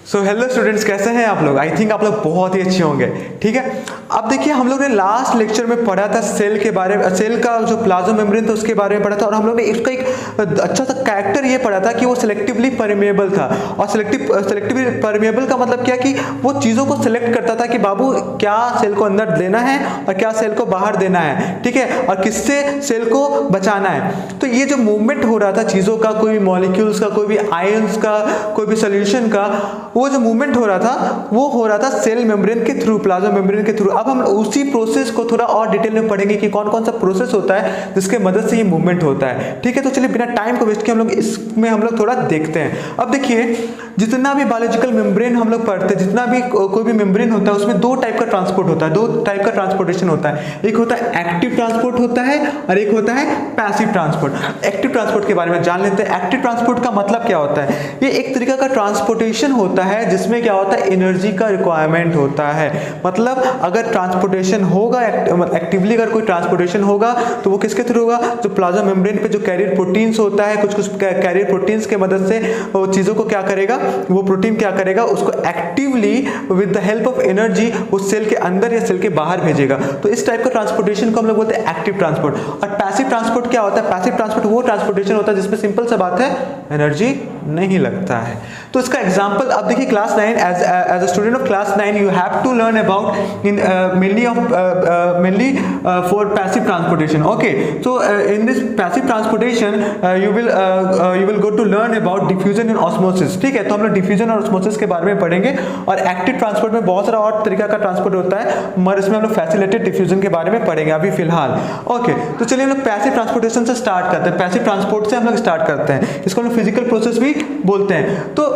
So hello students, कैसे हैं आप लोग? आई थिंक आप लोग बहुत ही अच्छे होंगे। ठीक है, अब देखिए हम लोग ने लास्ट लेक्चर में पढ़ा था सेल के बारे में, सेल का जो प्लाज्मा मेम्ब्रेन था उसके बारे में पढ़ा था, और हम लोग ने इसका एक अच्छा सा कैरेक्टर ये पढ़ा था कि वो सिलेक्टिवली परमेएबल था। और सिलेक्टिवली परमेएबल का मतलब क्या कि वो चीज़ों को सिलेक्ट करता था कि बाबू क्या सेल को अंदर देना है और क्या सेल को बाहर देना है, ठीक है, और किससे सेल को बचाना है। तो ये जो मूवमेंट हो रहा था चीज़ों का, कोई भी मॉलिक्यूल्स का, कोई भी आयंस का, कोई भी सोल्यूशन का, वो जो मूवमेंट हो रहा था वो हो रहा था सेल मेम्ब्रेन के थ्रू, प्लाज्मा मेम्ब्रेन के थ्रू। अब हम उसी प्रोसेस को थोड़ा और डिटेल में पढ़ेंगे कि कौन कौन सा प्रोसेस होता है जिसके मदद से ये मूवमेंट होता है। ठीक है, तो चलिए बिना टाइम को वेस्ट किए हम लोग इसमें हम लोग थोड़ा देखते हैं। अब देखिए, जितना भी बायोलॉजिकल मेम्ब्रेन हम लोग पढ़ते हैं, जितना भी कोई भी मेम्ब्रेन होता है उसमें दो टाइप का ट्रांसपोर्ट होता है, दो टाइप का ट्रांसपोर्टेशन होता है। एक होता है एक्टिव ट्रांसपोर्ट होता है और एक होता है पैसिव ट्रांसपोर्ट। एक्टिव ट्रांसपोर्ट के बारे में जान लेते हैं। एक्टिव ट्रांसपोर्ट का मतलब क्या होता है? ये एक तरीका का ट्रांसपोर्टेशन होता है जिसमें क्या होता है, एनर्जी का रिक्वायरमेंट होता है। मतलब अगर ट्रांसपोर्टेशन होगा, एक्टिवली अगर कोई ट्रांसपोर्टेशन होगा तो वो किसके थ्रू होगा? जो प्लाज्मा मेम्ब्रेन पे जो कैरियर प्रोटीन्स होता है, कुछ कैरियर प्रोटीन्स के मदद से वो चीज़ों को क्या करेगा, वो प्रोटीन क्या करेगा, उसको actively with the help of energy उस सेल के अंदर या सेल के बाहर भेजेगा। तो इस टाइप का ट्रांसपोर्टेशन को हम लोग बोलते हैं एक्टिव ट्रांसपोर्ट। और पैसिव ट्रांसपोर्ट क्या होता है? पैसिव ट्रांसपोर्ट वो ट्रांसपोर्टेशन होता है जिसमें सिंपल सा बात है, एनर्जी नहीं लगता है। तो इसका एग्जांपल अब देखिए, class 9 as a student of class 9 you have to learn about in mainly for passive transportation. Okay, so in this passive transportation you will go to learn about diffusion and osmosis. ठीक है, तो हम लोग diffusion और osmosis के बारे में पढ़ेंगे। और एक्टिव ट्रांसपोर्ट में बहुत सारा और तरीका का ट्रांसपोर्ट होता है, मगर इसमें हम लोग फैसिलिटेटेड डिफ्यूजन के बारे में पढ़ेंगे अभी फिलहाल। ओके, तो चलिए हम लोग पैसिव ट्रांसपोर्टेशन से स्टार्ट करते हैं। पैसिव ट्रांसपोर्ट से हम लोग स्टार्ट करते हैं, इसको हम लोग फिजिकल प्रोसेस भी बोलते हैं। तो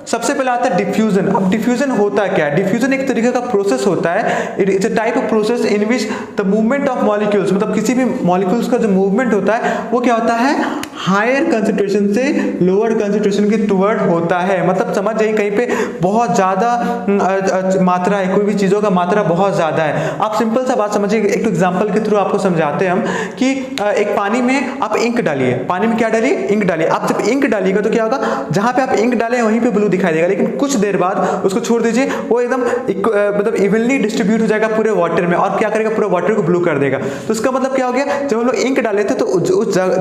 सबसे पहले आता है डिफ्यूजन। अब डिफ्यूजन होता क्या है? डिफ्यूजन एक तरीके का प्रोसेस होता है, it is a type of process in which the movement of molecules, मतलब किसी भी मॉलिक्यूल्स का जो मूवमेंट होता है वो क्या होता है, हायर कंसंट्रेशन से लोअर कंसंट्रेशन के टुवर्ड होता है। मतलब समझ जाइए, कहीं पे बहुत ज़्यादा मात्रा है, कोई भी चीज़ों का मात्रा बहुत ज़्यादा है। आप सिंपल सा बात समझिए, एक तो एग्जाम्पल के थ्रू आपको समझाते हैं हम कि एक पानी में आप इंक डालिए, पानी में क्या डालिए, इंक डालिए। आप जब इंक डालिएगा तो क्या होगा, जहाँ पे आप इंक डालें वहीं पे ब्लू दिखाई देगा, लेकिन कुछ देर बाद उसको छोड़ दीजिए, वो एकदम मतलब इवनली डिस्ट्रीब्यूट हो जाएगा पूरे वाटर में, और क्या करेगा, पूरे वाटर को ब्लू कर देगा। तो इसका मतलब क्या हो गया, जब हम लोग इंक डाले थे तो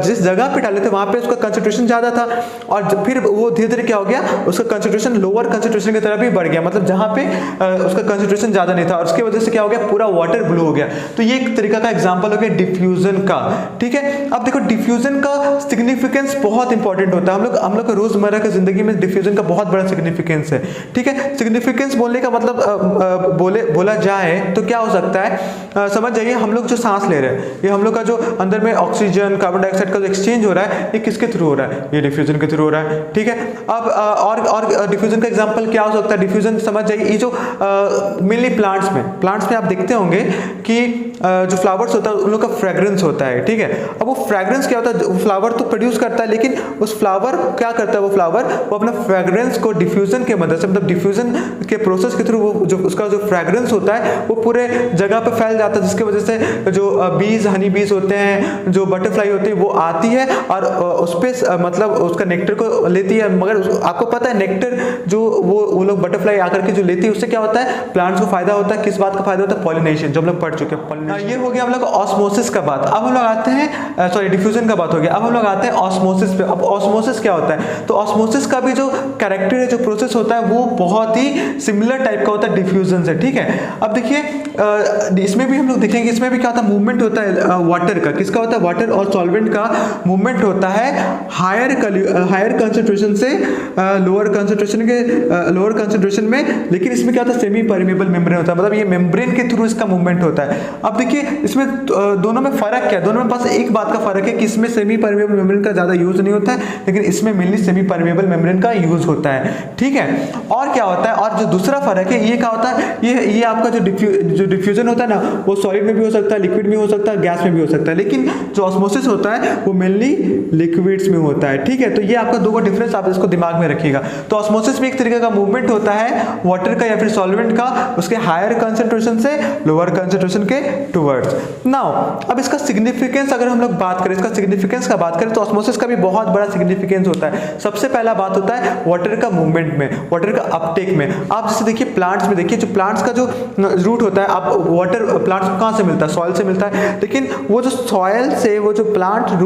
जिस जगह पे डाले थे वहां पे उसका कंसंट्रेशन ज्यादा था, और फिर वो धीरे धीरे क्या हो गया, उसका कंसंट्रेशन लोअर कंसंट्रेशन की तरफ भी बढ़ गया, मतलब जहां पे उसका कंसंट्रेशन ज्यादा नहीं था, और उसकी वजह से क्या हो गया, पूरा वाटर ब्लू हो गया। तो ये एक तरीका का एग्जांपल हो गया डिफ्यूजन का। ठीक है, अब देखो डिफ्यूजन का सिग्निफिकेंस बहुत इंपॉर्टेंट होता है। हम लोग रोजमर्रा की जिंदगी में डिफ्यूजन का बहुत बड़ा सिग्निफिकेंस है। ठीक है, सिग्निफिकेंस बोलने का मतलब बोला जाए तो क्या हो सकता है, समझ जाइए, हम लोग जो सांस ले रहे हैं, ये हम लोग का जो अंदर में ऑक्सीजन कार्बन डाइऑक्साइड का जो एक्सचेंज हो रहा है, ये किसके थ्रू हो रहा है, ये डिफ्यूजन के थ्रू हो रहा है। ठीक है, अब और डिफ्यूजन का एग्जांपल क्या हो सकता है, डिफ्यूजन समझ जाइए, ये जो मेनली प्लांट्स में आप देखते होंगे कि जो फ्लावर्स होता है उन लोग का फ्रेग्रेंस होता है। ठीक है, अब वो फ्रेग्रेंस क्या होता है, फ्लावर तो प्रोड्यूस करता है, लेकिन उस फ्लावर क्या करता है, वो अपना फ्रेग्रेंस को डिफ्यूजन के मदद से, मतलब डिफ्यूजन के प्रोसेस के थ्रू वो जो उसका जो फ्रेग्रेंस होता है वो पूरे जगह पे फैल जाता है, जिसकी वजह से जो बीज, हनी बीज होते हैं, जो बटरफ्लाई होती है, वो आती है और उस पे मतलब उसका नेक्टर को लेती है। मगर आपको पता है नेक्टर जो वो लोग बटरफ्लाई आकर के जो लेती है, उससे क्या होता है, प्लांट्स को फायदा होता है। किस बात का फायदा होता है, पॉलिनेशन, जो हम लोग पढ़ चुके हैं। ये हो गया हम लोग ऑस्मोसिस का बात। अब हम लोग आते हैं, सॉरी डिफ्यूजन का बात हो गया, अब हम लोग आते हैं ऑस्मोसिस पे। अब ऑस्मोसिस क्या होता है, तो ऑस्मोसिस का भी जो कैरेक्टर है, जो प्रोसेस होता है, वो बहुत ही सिमिलर टाइप का होता है डिफ्यूजन से। ठीक है, अब देखिए इसमें भी हम लोग देखेंगे, इसमें भी क्या होता है, मूवमेंट होता है वाटर का। किसका होता है, वाटर और सॉल्वेंट का मूवमेंट होता है हायर कंसंट्रेशन से लोअर कंसंट्रेशन में। लेकिन इसमें क्या होता है, सेमी परमेबल मेम्ब्रेन होता है, मतलब ये मेम्ब्रेन के थ्रू इसका मूवमेंट होता है। अब देखिए इसमें दोनों में फर्क क्या है, दोनों में पास एक बात का फर्क है कि इसमें सेमी परमेबल मेम्ब्रेन का ज्यादा यूज नहीं होता है, लेकिन इसमें मेनली सेमी परमेबल मेम्ब्रेन का यूज होता है। ठीक है, और क्या होता है, और जो दूसरा फर्क है, ये क्या होता है, ये आपका जो डिफ्यूजन होता है ना, वो सॉलिड में भी हो सकता है, लिक्विड में हो सकता है, गैस में भी हो सकता है, लेकिन जो ऑस्मोसिस होता है वो मेनली लिक्विड्स में होता है। ठीक है, तो ये आपका दो का डिफरेंस, आप इसको दिमाग में रखिएगा। तो ऑस्मोसिस में एक तरीके का मूवमेंट होता है वाटर का या फिर सॉल्वेंट का उसके हायर कंसंट्रेशन से लोअर कंसंट्रेशन के टुवर्ड्स। नाउ अब इसका सिग्निफिकेंस अगर हम लोग बात करें, इसका सिग्निफिकेंस का बात करें तो ऑस्मोसिस का भी बहुत बड़ा सिग्निफिकेंस होता है। सबसे पहला बात होता है वाटर का मूवमेंट में, वाटर का अपटेक में। आप जैसे देखिए प्लांट्स में, देखिए जो प्लांट्स का जो रूट होता है, आप वाटर प्लांट्स को कहाँ से मिलता है? सॉइल से मिलता है। लेकिन वो जो सॉइल से वो जो प्लांट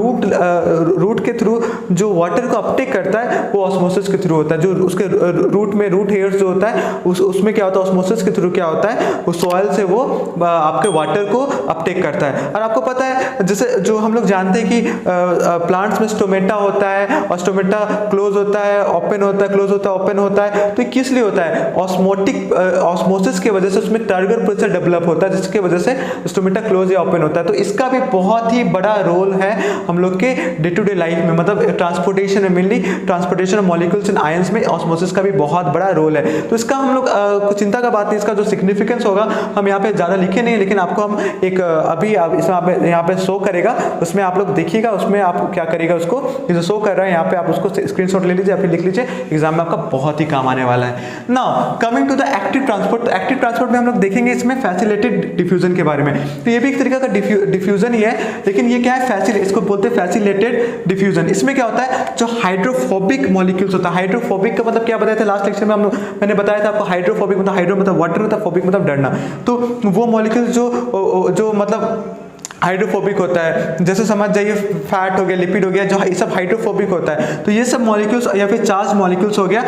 रूट के थ्रू जो वाटर को अपटेक करता है वो ऑस्मोसिस के थ्रू होता है। जो उसके रूट में रूट हेयर्स जो होता है उसमें क्या होता है, ऑस्मोसिस के थ्रू क्या होता है, वो सॉइल से वो आपके वाटर को अपटेक करता है। और आपको पता है जैसे जो हम लोग जानते हैं कि प्लांट्स में स्टोमेटा होता है और स्टोमेटा क्लोज होता है, ओपन होता है, क्लोज होता है, ओपन होता है। तो किस लिए होता है? ऑस्मोसिस की वजह से उसमें टर्गर प्रोसेस डेवलप होता है जिसकी वजह से स्टोमेटा क्लोज या ओपन होता है। तो इसका भी बहुत ही बड़ा रोल है हम लोग के डे टू डे लाइफ में, मतलब ट्रांसपोर्टेशन में, mainly transportation of molecules in ions में ऑस्मोसिस का भी बहुत बड़ा रोल है। तो इसका हम लोग कुछ चिंता का बात नहीं, इसका जो सिग्निफिकेंस होगा हम यहाँ पे ज़्यादा लिखे नहीं, लेकिन आपको हम एक अभी इसमें आप यहाँ पे शो करेगा, उसमें आप लोग देखिएगा, उसमें आप क्या करेगा, उसको ये जो शो कर रहा है यहाँ पे आप उसको स्क्रीनशॉट ले लीजिए या फिर लिख लीजिए, एग्जाम में आपका बहुत ही काम आने वाला है। Now coming to the active transport. तो एक्टिव ट्रांसपोर्ट में हम लोग देखेंगे इसमें फैसिलिटेटेड डिफ्यूजन के बारे में। तो ये भी एक तरीका का डिफ्यूजन ही है, लेकिन ये क्या है, इसको बोलते हैं फैसिलिटेटेड डिफ्यूजन। इसमें क्या होता है, जो हाइड्रोफोबिक मॉलिक्यूल्स होता है, हाइड्रोफोबिक का मतलब क्या बताया था लास्ट लेक्चर में मैंने बताया था आपको, हाइड्रोफोबिक मतलब हाइड्रो मतलब वाटर होता है, फोबिक मतलब डरना। तो वो मॉलिक्यूल्स जो मतलब हाइड्रोफोबिक होता है, जैसे समझ जाइए फैट हो गया, लिपिड हो गया, जो ये सब हाइड्रोफोबिक होता है। तो ये सब मॉलिक्यूल्स या फिर चार्ज मॉलिक्यूल्स हो गया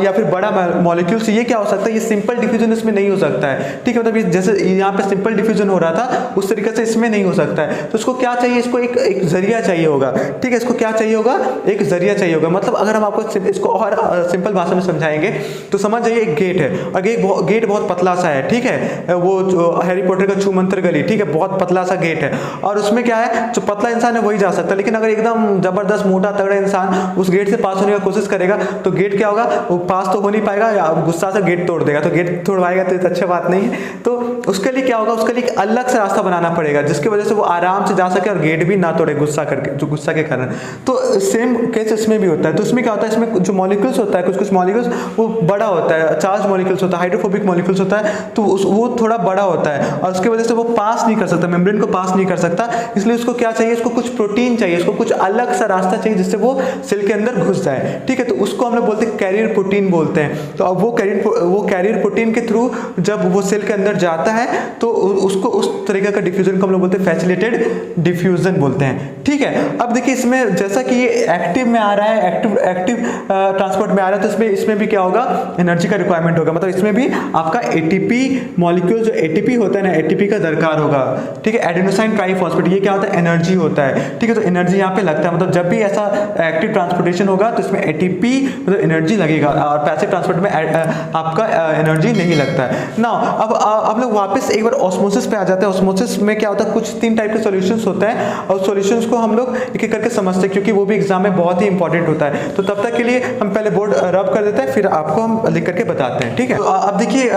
या फिर बड़ा मॉलिक्यूल्स, ये क्या हो सकता है, ये सिंपल डिफ्यूजन इसमें नहीं हो सकता है। ठीक है, मतलब ये जैसे यहाँ पे सिंपल डिफ्यूजन हो रहा था उस तरीके से इसमें नहीं हो सकता है। तो इसको क्या चाहिए, इसको एक जरिया चाहिए होगा। ठीक है, इसको क्या चाहिए होगा, एक जरिया चाहिए होगा। मतलब अगर हम आपको इसको और सिंपल भाषा में समझाएंगे तो समझ जाइए एक गेट है और गेट बहुत पतला सा है। ठीक है, वो जो हैरी पॉटर का छूमंतर गली, ठीक है, बहुत पतला सा गेट है और उसमें क्या है, जो पतला इंसान है वही जा सकता है। लेकिन अगर एकदम जबरदस्त मोटा तगड़ा इंसान उस गेट से पास होने की कोशिश करेगा तो गेट क्या होगा, वो पास तो हो नहीं पाएगा या गुस्सा से गेट तोड़ देगा। तो गेट तोड़वाएगा तो अच्छी बात नहीं है। तो उसके लिए क्या होगा, उसके लिए एक अलग से रास्ता बनाना पड़ेगा जिसकी वजह से वो आराम से जा सके और गेट भी ना तोड़े गुस्सा करके, जो गुस्सा के कारण। तो सेम केस इसमें भी होता है। तो इसमें क्या होता है, इसमें जो मॉलिक्यूल्स होता है, कुछ मॉलिक्यूल्स वो बड़ा होता है, चार्ज मॉलिक्यूल्स होता है, हाइड्रोफोबिक मॉलिक्यूल्स होता है, तो वो थोड़ा बड़ा होता है और उसकी वजह से वो पास नहीं कर सकता, मेम्ब्रेन को पास नहीं कर सकता। इसलिए उसको क्या चाहिए, इसको कुछ प्रोटीन चाहिए, इसको कुछ अलग सा रास्ता चाहिए जिससे वो सेल के अंदर घुस जाए। ठीक है, तो उसको हम लोग बोलते हैं कैरियर प्रोटीन बोलते हैं। तो अब वो कैरियर प्रोटीन के थ्रू जब वो सेल के अंदर जाता है तो उसको उस तरीके का डिफ्यूजन को हम लोग बोलते हैं फैसिलिटेटेड डिफ्यूजन बोलते हैं। ठीक है, अब देखिए इसमें जैसा कि ये एक्टिव में आ रहा है, एक्टिव ट्रांसपोर्ट में आ रहा है, तो इसमें भी क्या होगा, एनर्जी का रिक्वायरमेंट होगा। मतलब इसमें भी आपका एटीपी मॉलिक्यूल, जो एटीपी होता है ना, एटीपी का दरकार होगा। ठीक है, एडेनोसाइन ट्राइफॉस्फेट, ये क्या होता है, एनर्जी होता है। ठीक है, तो एनर्जी यहाँ पे लगता है, मतलब जब भी ऐसा एक्टिव ट्रांसपोर्टेशन होगा तो इसमें एटीपी मतलब एनर्जी लगेगा और पैसिव ट्रांसपोर्ट में आपका एनर्जी नहीं लगता है ना। अब हम लोग वापस एक बार ऑस्मोसिस पे आ जाते हैं। ऑस्मोसिस में क्या होता है, कुछ 3 टाइप के सॉल्यूशंस होते हैं और सॉल्यूशंस को हम लोग एक एक करके समझते हैं क्योंकि वो भी एग्जाम में बहुत ही इंपॉर्टेंट होता है। तो तब तक के लिए हम पहले बोर्ड रब कर देते हैं, फिर आपको हम लिख करके बताते हैं। ठीक है, तो अब देखिए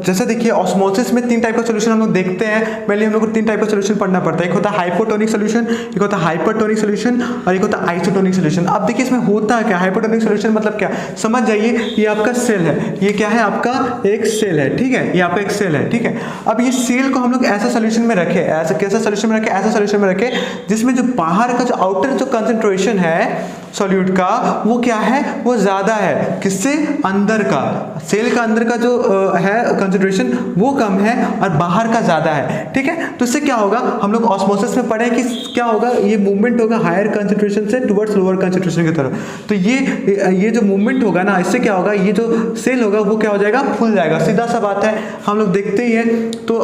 जैसे देखिए ऑस्मोसिस में 3 टाइप का सॉल्यूशन हम लोग देखते हैं। पहले हम लोग को 3 टाइप का सॉल्यूशन पढ़ना पड़ता है। एक होता है हाइपोटोनिक सॉल्यूशन, एक होता है हाइपरटोनिक सॉल्यूशन और एक होता है आइसोटोनिक सॉल्यूशन। अब देखिए इसमें होता है क्या, हाइपोटोनिक सॉल्यूशन मतलब क्या, समझ जाइए ये आपका सेल है, ये क्या है, आपका एक सेल है। ठीक है, ये आपका एक सेल है। ठीक है, अब ये सेल को हम लोग ऐसा सॉल्यूशन में रखे, ऐसा कैसा सॉल्यूशन में रखे, ऐसा सॉल्यूशन में रखे जिसमें जो बाहर का जो आउटर जो कंसंट्रेशन है सॉल्यूट का वो क्या है, वो ज्यादा है। किससे, अंदर का, सेल का अंदर का जो है कंसंट्रेशन वो कम है और बाहर का ज्यादा है। ठीक है, तो इससे क्या होगा, हम लोग ऑस्मोसिस में पढ़े कि क्या होगा, ये मूवमेंट होगा हायर कंसंट्रेशन से टुवर्ड्स लोअर कंसंट्रेशन की तरफ। तो ये जो मूवमेंट होगा ना, इससे क्या होगा, ये जो सेल होगा वो क्या हो जाएगा, फूल जाएगा। सीधा सा बात है, हम लोग देखते ही है। तो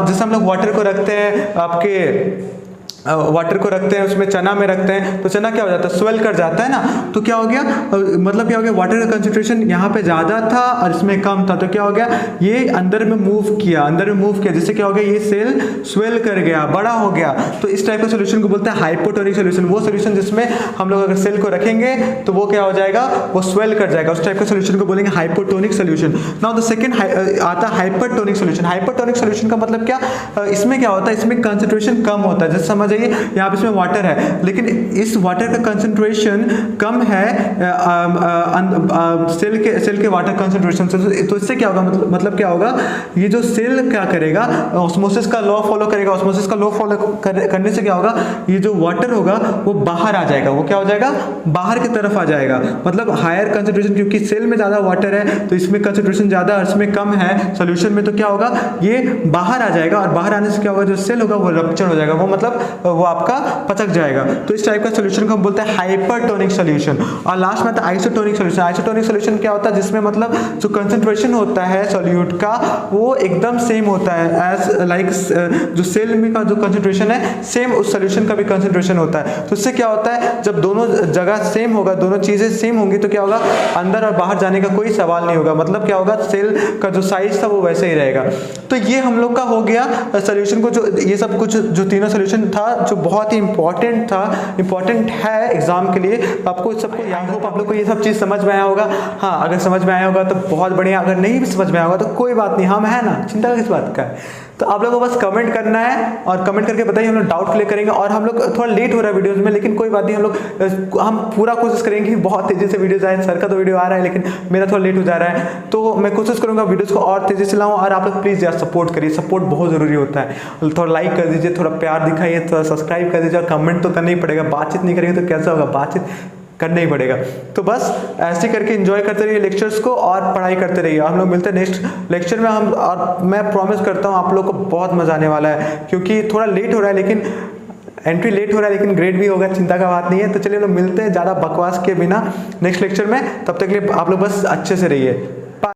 जैसे हम लोग वाटर को रखते हैं, आपके वाटर को रखते हैं, उसमें चना में रखते हैं, तो चना क्या हो जाता है, स्वेल कर जाता है ना। तो क्या हो गया, मतलब क्या हो गया, वाटर का कंसंट्रेशन यहाँ पे ज्यादा था और इसमें कम था। तो क्या हो गया, ये अंदर में मूव किया, जिससे क्या हो गया, ये सेल स्वेल कर गया, बड़ा हो गया। तो इस टाइप का सोल्यूशन को बोलते हैं हाइपोटोनिक सोल्यूशन। वो सोल्यूशन जिसमें हम लोग अगर सेल को रखेंगे तो वो क्या हो जाएगा, वो स्वेल कर जाएगा। उस टाइप का सोल्यूशन को बोलेंगे hypotonic solution. Now the second आता है हाइपरटोनिक सोल्यूशन। हाइपरटोनिक सोल्यूशन का मतलब क्या, इसमें क्या होता है, इसमें कंसंट्रेशन कम होता है। जैसे समझ जाइए, यहाँ पे इसमें वाटर है, लेकिन इस वाटर का कंसंट्रेशन कम है सेल के वाटर कंसंट्रेशन से। तो इससे क्या होगा, मतलब क्या होगा, ये जो सेल क्या करेगा, ऑस्मोसिस का लॉ फॉलो करेगा। ऑस्मोसिस का लॉ फॉलो करने से क्या होगा, ये जो वाटर होगा वो बाहर आ जाएगा। वो क्या हो जाएगा, बाहर की तरफ आ जाएगा, मतलब हायर कंसंट्रेशन, क्योंकि सेल में ज़्यादा वाटर है तो इसमें कंसंट्रेशन ज़्यादा और इसमें कम है सॉल्यूशन में, तो क्या होगा, ये बाहर आ जाएगा। और बाहर आने से क्या होगा, जो सेल होगा वो रप्चर हो जाएगा, वो मतलब वो आपका पचक जाएगा। तो इस टाइप का सॉल्यूशन को हम बोलते हैं हाइपरटोनिक सॉल्यूशन। और लास्ट में आता है आइसोटोनिक सॉल्यूशन। आइसोटोनिक सॉल्यूशन क्या होता है, जिसमें मतलब जो कंसंट्रेशन होता है सॉल्यूट का वो एकदम सेम होता है, एज लाइक जो सेल में का जो कंसंट्रेशन है सेम उस सॉल्यूशन का भी कंसंट्रेशन होता है। तो इससे क्या होता है, जब दोनों जगह सेम होगा, दोनों चीजें सेम होंगी, तो क्या होगा, अंदर और बाहर जाने का कोई सवाल नहीं होगा। मतलब क्या होगा, सेल का जो साइज था वो वैसे ही रहेगा। तो ये हम लोग का हो गया सॉल्यूशन को, जो ये सब कुछ जो तीनों सॉल्यूशन था जो बहुत ही इंपॉर्टेंट है एग्जाम के लिए। आपको सबको याद हो, आप लोग को ये सब चीज समझ में आया होगा। हाँ, अगर समझ में आया होगा तो बहुत बढ़िया, अगर नहीं भी समझ में आया होगा तो कोई बात नहीं, हम है ना, चिंता किस बात का है। तो आप लोगों को बस कमेंट करना है और कमेंट करके बताइए, हम लोग डाउट क्लियर करेंगे। और हम लोग थोड़ा लेट हो रहा है वीडियोस में, लेकिन कोई बात नहीं, हम पूरा कोशिश करेंगे कि बहुत तेजी से वीडियोस आए। सर का तो वीडियो आ रहा है लेकिन मेरा थोड़ा लेट हो जा रहा है, तो मैं कोशिश करूंगा वीडियोस को और तेजी से लाऊं। और आप लोग प्लीज़ यार सपोर्ट करिए, सपोर्ट बहुत ज़रूरी होता है। थोड़ा लाइक कर दीजिए, थोड़ा प्यार दिखाइए, थोड़ा सब्सक्राइब कर दीजिए, और कमेंट तो करना ही पड़ेगा। बातचीत नहीं करेंगे तो कैसा होगा, बातचीत करना ही पड़ेगा। तो बस ऐसे करके एंजॉय करते रहिए लेक्चर्स को और पढ़ाई करते रहिए। हम लोग मिलते हैं नेक्स्ट लेक्चर में। और मैं प्रॉमिस करता हूँ आप लोग को बहुत मजा आने वाला है, क्योंकि थोड़ा लेट हो रहा है, लेकिन एंट्री लेट हो रहा है, लेकिन ग्रेड भी होगा, चिंता का बात नहीं है। तो चलिए हम लोग मिलते हैं ज़्यादा बकवास के बिना नेक्स्ट लेक्चर में। तब तक के लिए आप लोग बस अच्छे से रहिए।